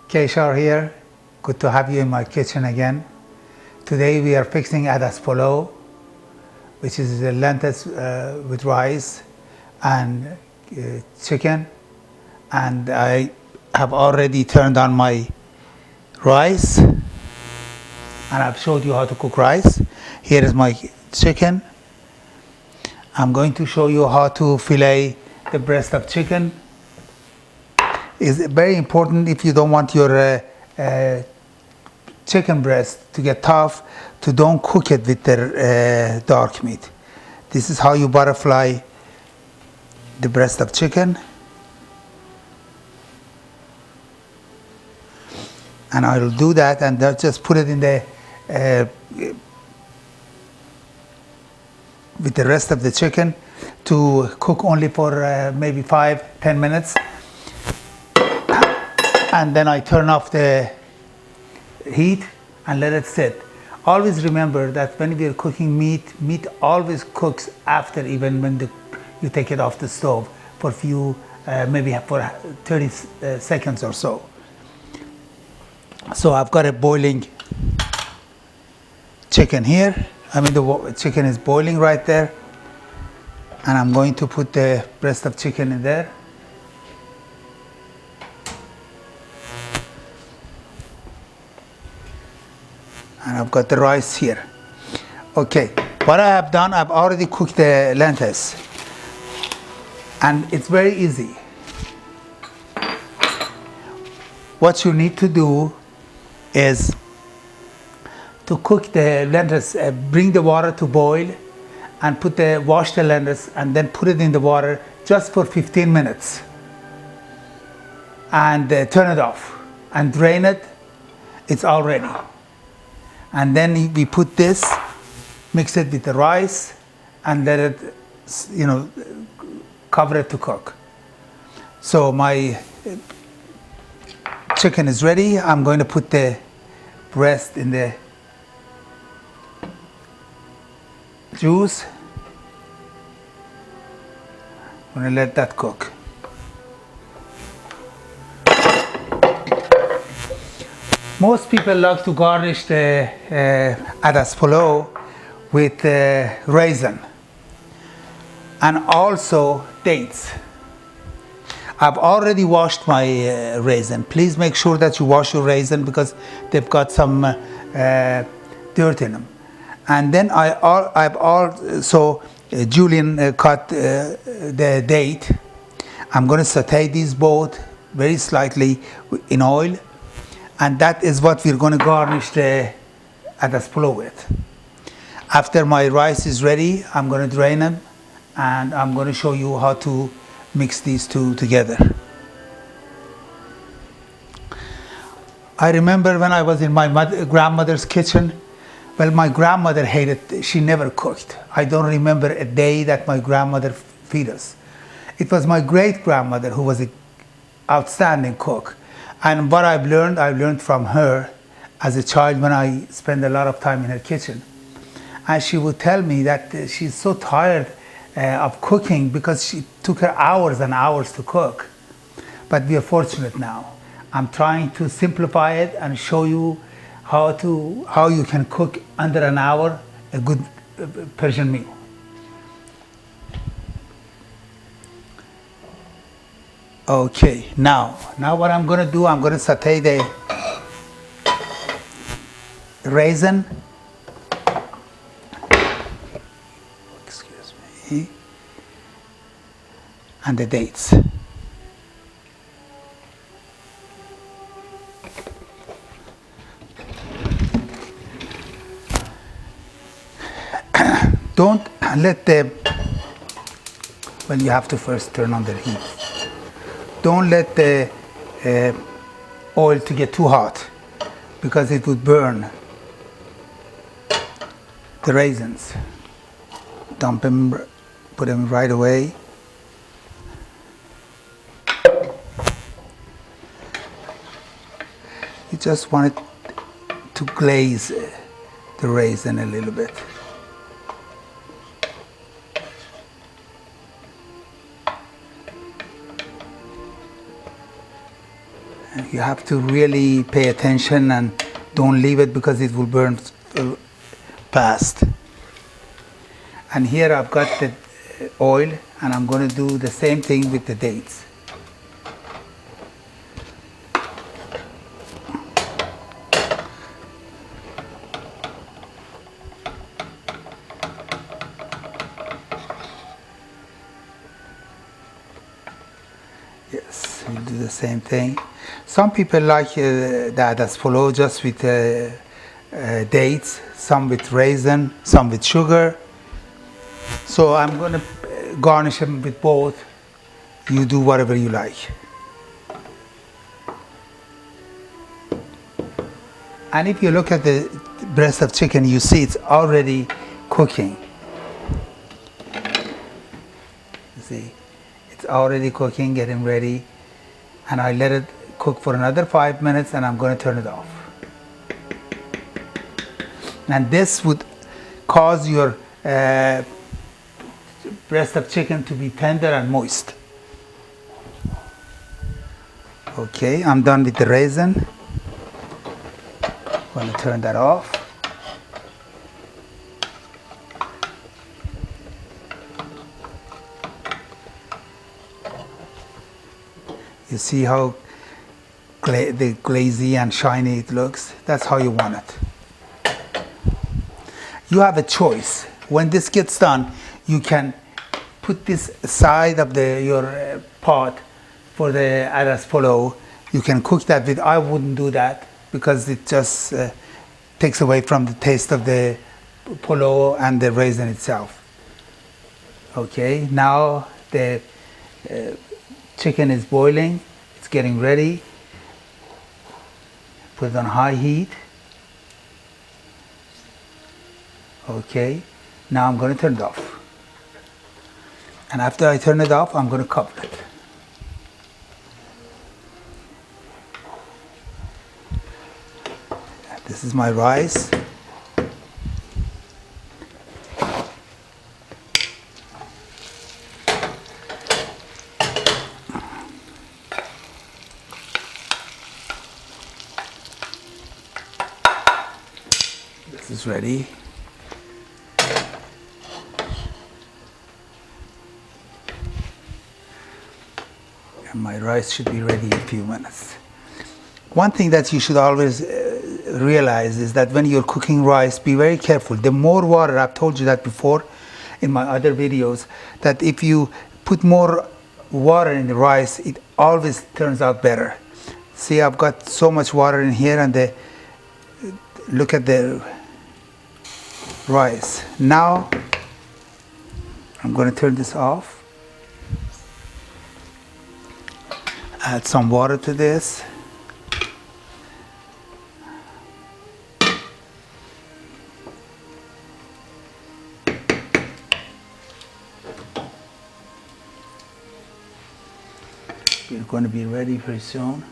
Keshar here. Good to have you in my kitchen again. Today we are fixing Polo, which is the lentils with rice and chicken. And I have already turned on my rice, and I've showed you how to cook rice. Here is my chicken. I'm going to show you how to fillet the breast of chicken. It's very important, if you don't want your chicken breast to get tough, to don't cook it with the dark meat. This is how you butterfly the breast of chicken. And I'll do that, and I'll just put it in the with the rest of the chicken to cook only for maybe 5-10 minutes. And then I turn off the heat and let it sit. Always remember that when we are cooking meat always cooks after, even when you take it off the stove for maybe for 30 seconds or so. So I've got a boiling chicken here. The chicken is boiling right there. And I'm going to put the breast of chicken in there. And I've got the rice here. Okay, what I have done, I've already cooked the lentils. And it's very easy. What you need to do is to cook the lentils, bring the water to boil and wash the lentils and then put it in the water just for 15 minutes. And turn it off and drain it. It's all ready. And then we put this, mix it with the rice, and let it, cover it to cook. So my chicken is ready. I'm going to put the breast in the juice. I'm going to let that cook. Most people like to garnish the Polo with raisin and also dates. I've already washed my raisin. Please make sure that you wash your raisin because they've got some dirt in them. And then I've also Julian cut the date. I'm going to saute these both very slightly in oil. And that is what we're going to garnish the Polo with. After my rice is ready, I'm going to drain them, and I'm going to show you how to mix these two together. I remember when I was in my grandmother's kitchen. Well, my grandmother hated, she never cooked. I don't remember a day that my grandmother fed us. It was my great-grandmother who was an outstanding cook. And what I've learned from her as a child when I spent a lot of time in her kitchen. And she would tell me that she's so tired of cooking because she took her hours and hours to cook. But we are fortunate now. I'm trying to simplify it and show you how you can cook under an hour a good Persian meal. Okay, now what I'm going to do, I'm going to saute the raisin. Excuse me. And the dates. Don't let you have to first turn on the heat. Don't let the oil to get too hot because it would burn the raisins. Dump them, put them right away. You just want it to glaze the raisin a little bit. You have to really pay attention and don't leave it because it will burn fast. And here I've got the oil, and I'm going to do the same thing with the dates. Yes, you do the same thing. Some people like that as Polo just with dates, some with raisin, some with sugar. So I'm going to garnish them with both. You do whatever you like. And if you look at the breast of chicken, you see it's already cooking. You see, it's already cooking, getting ready. And I let it cook for another 5 minutes, and I'm going to turn it off. And this would cause your breast of chicken to be tender and moist. Okay, I'm done with the raisin. I'm going to turn that off. You see how the glazy and shiny it looks? That's how you want it. You have a choice. When this gets done, you can put this side of your pot for the adas polo. You can cook that with. I wouldn't do that because it just takes away from the taste of the polo and the raisin itself. Okay, now the chicken is boiling. It's getting ready. Put it on high heat. Okay, now I'm going to turn it off. And after I turn it off, I'm going to cover it. This is my rice. This is ready. And my rice should be ready in a few minutes. One thing that you should always realize is that when you're cooking rice, be very careful. The more water, I've told you that before in my other videos, that if you put more water in the rice, it always turns out better. See, I've got so much water in here, and look at the rice. Now I'm going to turn this off. Add some water to this. We're going to be ready very soon.